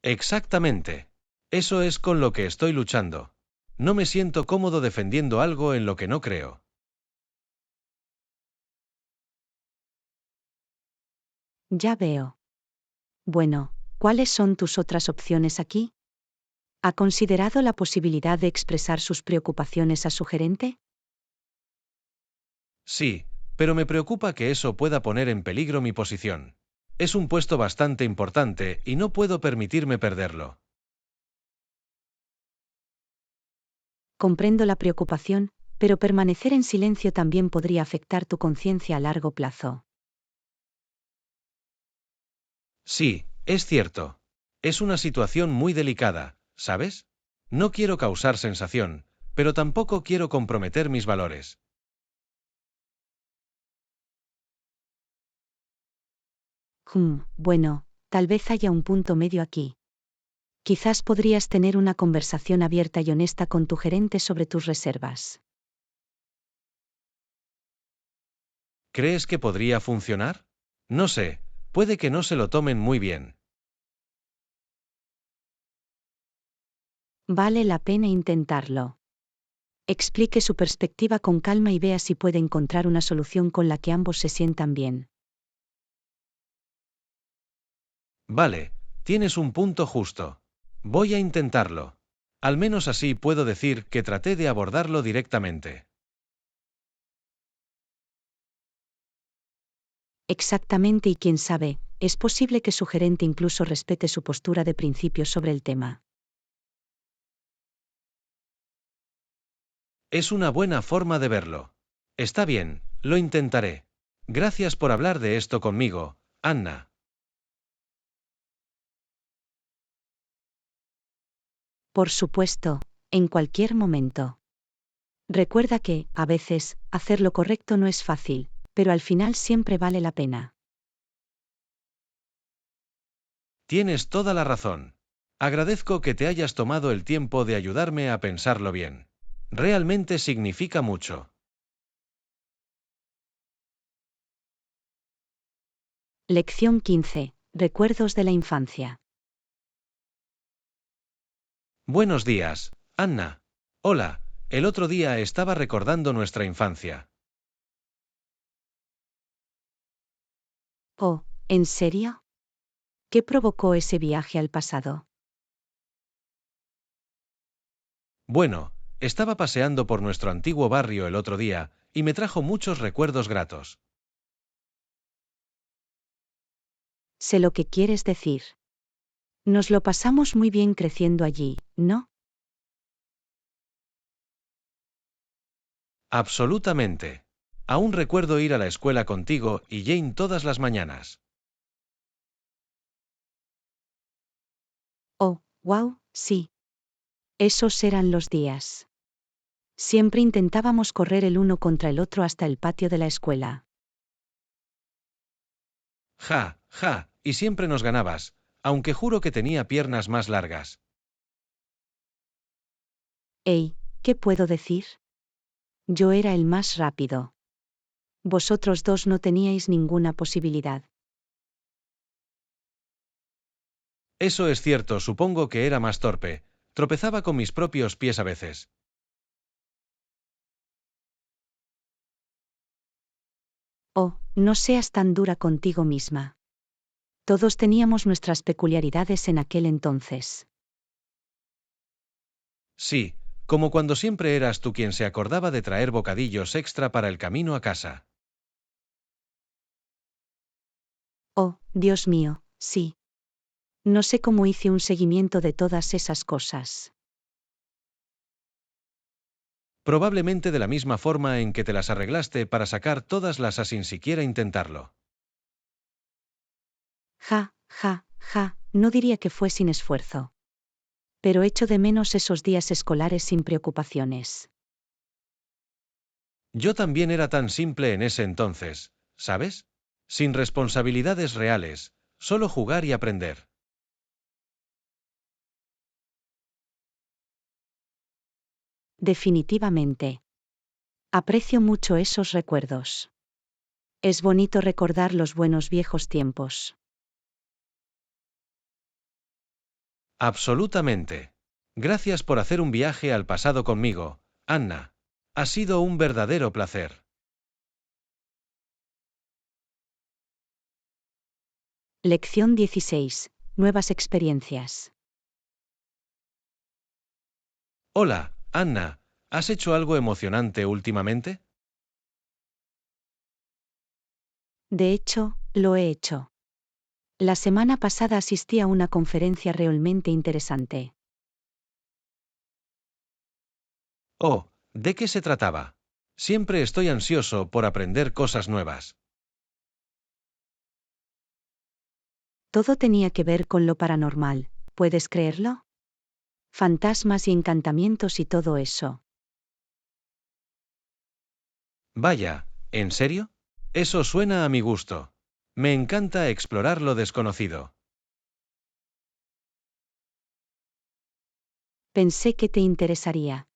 Exactamente. Eso es con lo que estoy luchando. No me siento cómodo defendiendo algo en lo que no creo. Ya veo. Bueno, ¿cuáles son tus otras opciones aquí? ¿Ha considerado la posibilidad de expresar sus preocupaciones a su gerente? Sí, pero me preocupa que eso pueda poner en peligro mi posición. Es un puesto bastante importante y no puedo permitirme perderlo. Comprendo la preocupación, pero permanecer en silencio también podría afectar tu conciencia a largo plazo. Sí, es cierto. Es una situación muy delicada, ¿sabes? No quiero causar sensación, pero tampoco quiero comprometer mis valores. Bueno, tal vez haya un punto medio aquí. Quizás podrías tener una conversación abierta y honesta con tu gerente sobre tus reservas. ¿Crees que podría funcionar? No sé, puede que no se lo tomen muy bien. Vale la pena intentarlo. Explique su perspectiva con calma y vea si puede encontrar una solución con la que ambos se sientan bien. Vale, tienes un punto justo. Voy a intentarlo. Al menos así puedo decir que traté de abordarlo directamente. Exactamente, y quién sabe, es posible que su gerente incluso respete su postura de principio sobre el tema. Es una buena forma de verlo. Está bien, lo intentaré. Gracias por hablar de esto conmigo, Anna. Por supuesto, en cualquier momento. Recuerda que, a veces, hacer lo correcto no es fácil, pero al final siempre vale la pena. Tienes toda la razón. Agradezco que te hayas tomado el tiempo de ayudarme a pensarlo bien. Realmente significa mucho. Lección 15. Recuerdos de la infancia. Buenos días, Anna. Hola, el otro día estaba recordando nuestra infancia. Oh, ¿en serio? ¿Qué provocó ese viaje al pasado? Bueno, estaba paseando por nuestro antiguo barrio el otro día, y me trajo muchos recuerdos gratos. Sé lo que quieres decir. Nos lo pasamos muy bien creciendo allí, ¿no? Absolutamente. Aún recuerdo ir a la escuela contigo y Jane todas las mañanas. Oh, wow, sí. Esos eran los días. Siempre intentábamos correr el uno contra el otro hasta el patio de la escuela. Ja, ja, y siempre nos ganabas, aunque juro que tenía piernas más largas. Ey, ¿qué puedo decir? Yo era el más rápido. Vosotros dos no teníais ninguna posibilidad. Eso es cierto, supongo que era más torpe. Tropezaba con mis propios pies a veces. Oh, no seas tan dura contigo misma. Todos teníamos nuestras peculiaridades en aquel entonces. Sí, como cuando siempre eras tú quien se acordaba de traer bocadillos extra para el camino a casa. Oh, Dios mío, sí. No sé cómo hice un seguimiento de todas esas cosas. Probablemente de la misma forma en que te las arreglaste para sacar todas las A sin siquiera intentarlo. Ja, ja, ja, no diría que fue sin esfuerzo. Pero echo de menos esos días escolares sin preocupaciones. Yo también era tan simple en ese entonces, ¿sabes? Sin responsabilidades reales, solo jugar y aprender. Definitivamente. Aprecio mucho esos recuerdos. Es bonito recordar los buenos viejos tiempos. Absolutamente. Gracias por hacer un viaje al pasado conmigo, Anna. Ha sido un verdadero placer. Lección 16. Nuevas experiencias. Hola, Anna. ¿Has hecho algo emocionante últimamente? De hecho, lo he hecho. La semana pasada asistí a una conferencia realmente interesante. Oh, ¿de qué se trataba? Siempre estoy ansioso por aprender cosas nuevas. Todo tenía que ver con lo paranormal, ¿puedes creerlo? Fantasmas y encantamientos y todo eso. Vaya, ¿en serio? Eso suena a mi gusto. Me encanta explorar lo desconocido. Pensé que te interesaría.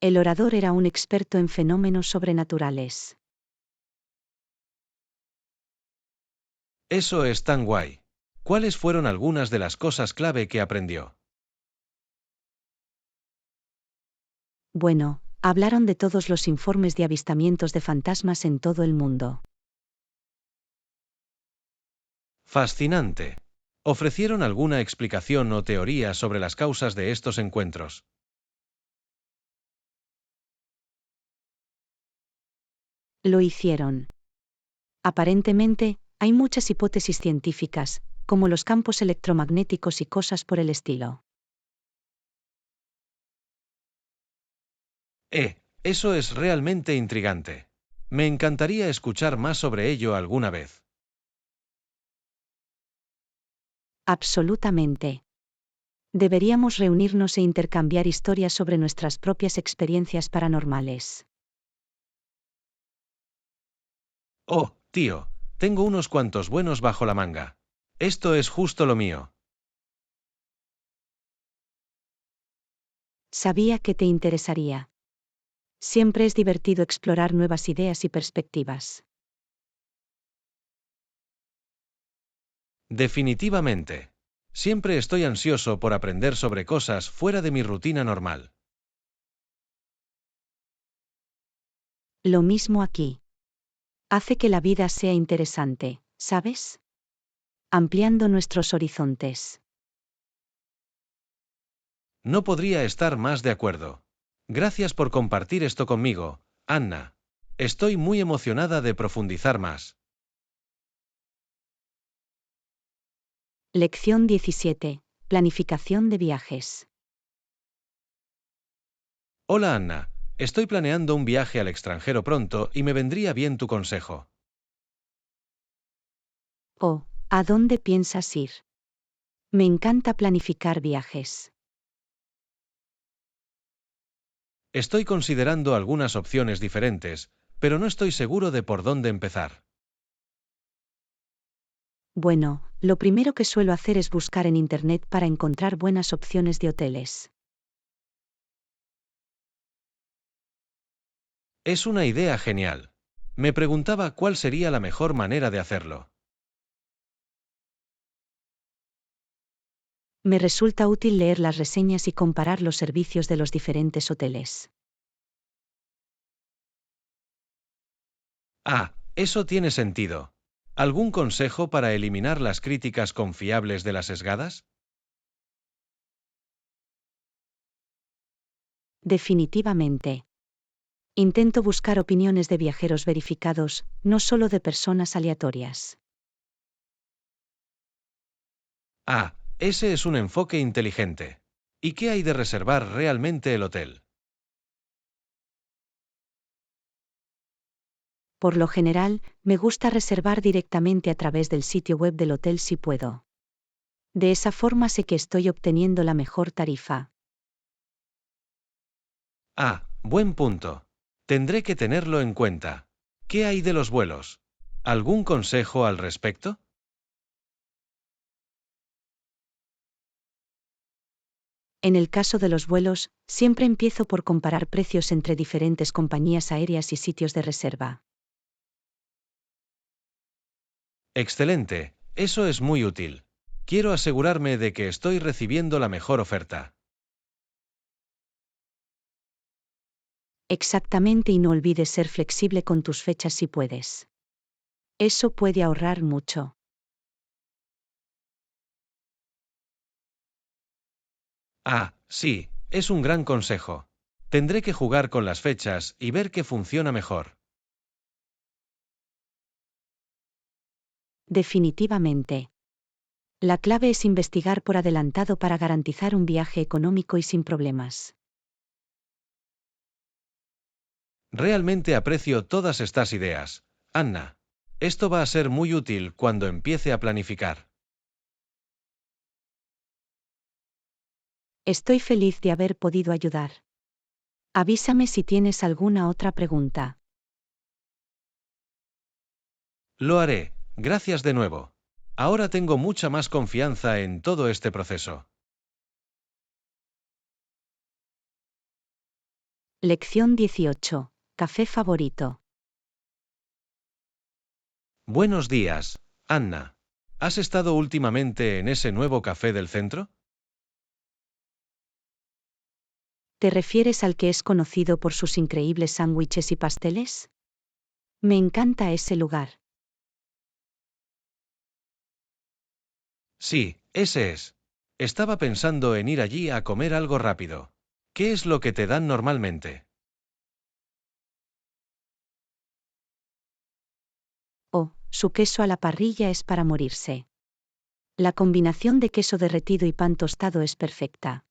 El orador era un experto en fenómenos sobrenaturales. Eso es tan guay. ¿Cuáles fueron algunas de las cosas clave que aprendió? Bueno, hablaron de todos los informes de avistamientos de fantasmas en todo el mundo. Fascinante. ¿Ofrecieron alguna explicación o teoría sobre las causas de estos encuentros? Lo hicieron. Aparentemente, hay muchas hipótesis científicas, como los campos electromagnéticos y cosas por el estilo. Eso es realmente intrigante. Me encantaría escuchar más sobre ello alguna vez. Absolutamente. Deberíamos reunirnos e intercambiar historias sobre nuestras propias experiencias paranormales. Oh, tío, tengo unos cuantos buenos bajo la manga. Esto es justo lo mío. Sabía que te interesaría. Siempre es divertido explorar nuevas ideas y perspectivas. Definitivamente. Siempre estoy ansioso por aprender sobre cosas fuera de mi rutina normal. Lo mismo aquí. Hace que la vida sea interesante, ¿sabes? Ampliando nuestros horizontes. No podría estar más de acuerdo. Gracias por compartir esto conmigo, Anna. Estoy muy emocionada de profundizar más. Lección 17. Planificación de viajes. Hola Anna, estoy planeando un viaje al extranjero pronto y me vendría bien tu consejo. Oh, ¿a dónde piensas ir? Me encanta planificar viajes. Estoy considerando algunas opciones diferentes, pero no estoy seguro de por dónde empezar. Bueno, lo primero que suelo hacer es buscar en Internet para encontrar buenas opciones de hoteles. Es una idea genial. Me preguntaba cuál sería la mejor manera de hacerlo. Me resulta útil leer las reseñas y comparar los servicios de los diferentes hoteles. Ah, eso tiene sentido. ¿Algún consejo para eliminar las críticas confiables de las sesgadas? Definitivamente. Intento buscar opiniones de viajeros verificados, no solo de personas aleatorias. Ah, ese es un enfoque inteligente. ¿Y qué hay de reservar realmente el hotel? Por lo general, me gusta reservar directamente a través del sitio web del hotel si puedo. De esa forma sé que estoy obteniendo la mejor tarifa. Ah, buen punto. Tendré que tenerlo en cuenta. ¿Qué hay de los vuelos? ¿Algún consejo al respecto? En el caso de los vuelos, siempre empiezo por comparar precios entre diferentes compañías aéreas y sitios de reserva. Excelente, eso es muy útil. Quiero asegurarme de que estoy recibiendo la mejor oferta. Exactamente, y no olvides ser flexible con tus fechas si puedes. Eso puede ahorrar mucho. Ah, sí, es un gran consejo. Tendré que jugar con las fechas y ver qué funciona mejor. Definitivamente. La clave es investigar por adelantado para garantizar un viaje económico y sin problemas. Realmente aprecio todas estas ideas, Anna. Esto va a ser muy útil cuando empiece a planificar. Estoy feliz de haber podido ayudar. Avísame si tienes alguna otra pregunta. Lo haré, gracias de nuevo. Ahora tengo mucha más confianza en todo este proceso. Lección 18. Café favorito. Buenos días, Anna. ¿Has estado últimamente en ese nuevo café del centro? ¿Te refieres al que es conocido por sus increíbles sándwiches y pasteles? Me encanta ese lugar. Sí, ese es. Estaba pensando en ir allí a comer algo rápido. ¿Qué es lo que te dan normalmente? Oh, su queso a la parrilla es para morirse. La combinación de queso derretido y pan tostado es perfecta.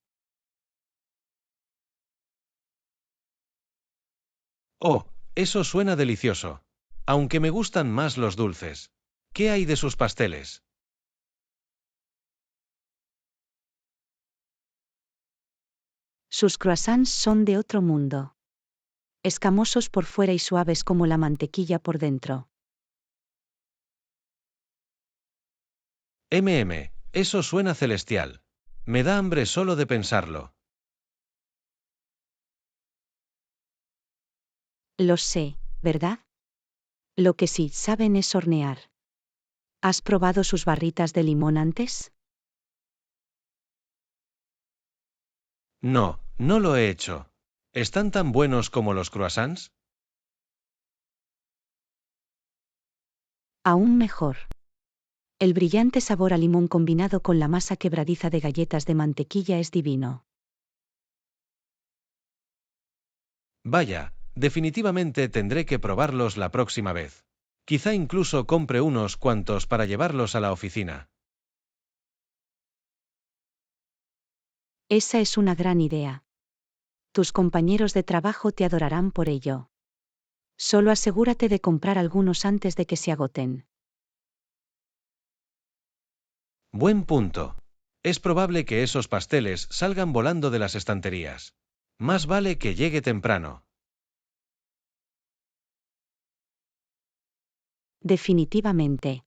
Oh, eso suena delicioso. Aunque me gustan más los dulces. ¿Qué hay de sus pasteles? Sus croissants son de otro mundo. Escamosos por fuera y suaves como la mantequilla por dentro. Eso suena celestial. Me da hambre solo de pensarlo. Lo sé, ¿verdad? Lo que sí saben es hornear. ¿Has probado sus barritas de limón antes? No, no lo he hecho. ¿Están tan buenos como los croissants? Aún mejor. El brillante sabor a limón combinado con la masa quebradiza de galletas de mantequilla es divino. Vaya, definitivamente tendré que probarlos la próxima vez. Quizá incluso compre unos cuantos para llevarlos a la oficina. Esa es una gran idea. Tus compañeros de trabajo te adorarán por ello. Solo asegúrate de comprar algunos antes de que se agoten. Buen punto. Es probable que esos pasteles salgan volando de las estanterías. Más vale que llegue temprano. Definitivamente.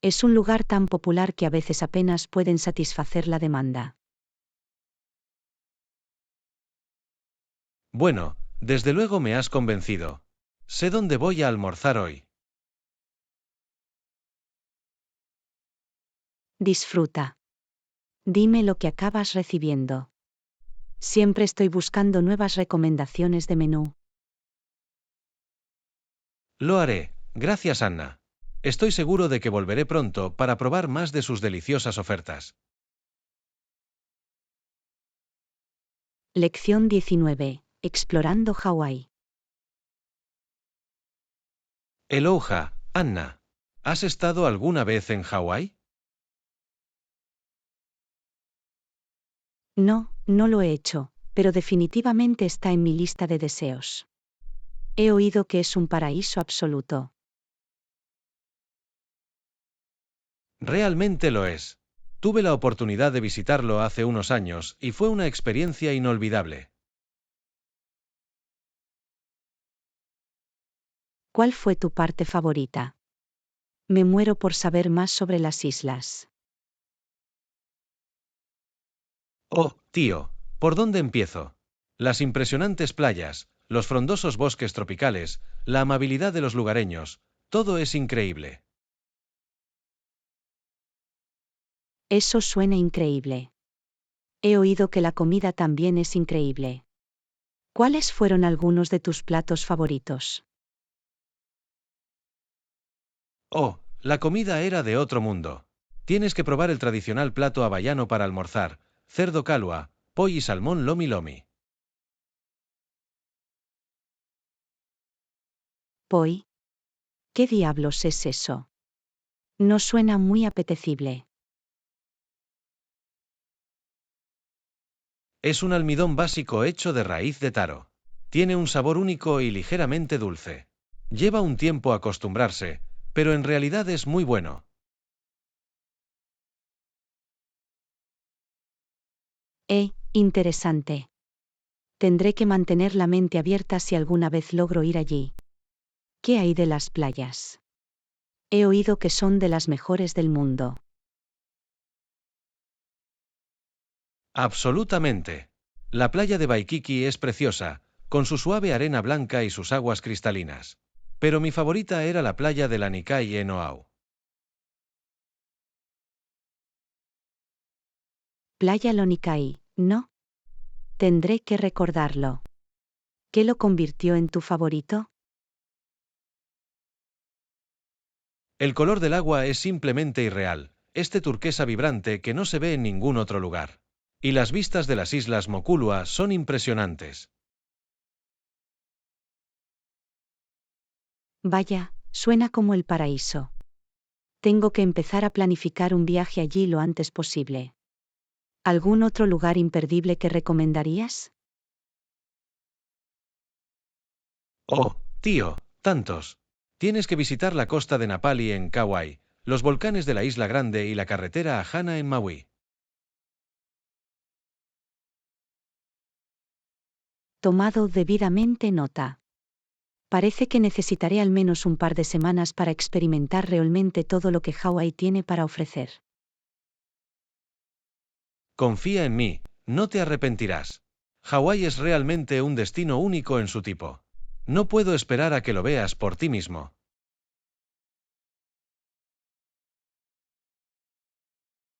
Es un lugar tan popular que a veces apenas pueden satisfacer la demanda. Bueno, desde luego me has convencido. Sé dónde voy a almorzar hoy. Disfruta. Dime lo que acabas recibiendo. Siempre estoy buscando nuevas recomendaciones de menú. Lo haré, gracias Anna. Estoy seguro de que volveré pronto para probar más de sus deliciosas ofertas. Lección 19. Explorando Hawái. Aloha, Anna. ¿Has estado alguna vez en Hawái? No, no lo he hecho, pero definitivamente está en mi lista de deseos. He oído que es un paraíso absoluto. Realmente lo es. Tuve la oportunidad de visitarlo hace unos años y fue una experiencia inolvidable. ¿Cuál fue tu parte favorita? Me muero por saber más sobre las islas. Oh, tío, ¿por dónde empiezo? Las impresionantes playas, los frondosos bosques tropicales, la amabilidad de los lugareños, todo es increíble. Eso suena increíble. He oído que la comida también es increíble. ¿Cuáles fueron algunos de tus platos favoritos? Oh, la comida era de otro mundo. Tienes que probar el tradicional plato hawaiano para almorzar, cerdo calua, poi y salmón lomi lomi. Poi. ¿Qué diablos es eso? No suena muy apetecible. Es un almidón básico hecho de raíz de taro. Tiene un sabor único y ligeramente dulce. Lleva un tiempo acostumbrarse, pero en realidad es muy bueno. Interesante. Tendré que mantener la mente abierta si alguna vez logro ir allí. ¿Qué hay de las playas? He oído que son de las mejores del mundo. Absolutamente. La playa de Waikiki es preciosa, con su suave arena blanca y sus aguas cristalinas. Pero mi favorita era la playa de Lanikai en Oahu. Playa Lonikai, ¿no? Tendré que recordarlo. ¿Qué lo convirtió en tu favorito? El color del agua es simplemente irreal, este turquesa vibrante que no se ve en ningún otro lugar. Y las vistas de las islas Mokulua son impresionantes. Vaya, suena como el paraíso. Tengo que empezar a planificar un viaje allí lo antes posible. ¿Algún otro lugar imperdible que recomendarías? Oh, tío, tantos. Tienes que visitar la costa de Napali en Kauai, los volcanes de la Isla Grande y la carretera a Hana en Maui. Tomado debidamente nota. Parece que necesitaré al menos un par de semanas para experimentar realmente todo lo que Hawái tiene para ofrecer. Confía en mí, no te arrepentirás. Hawái es realmente un destino único en su tipo. No puedo esperar a que lo veas por ti mismo.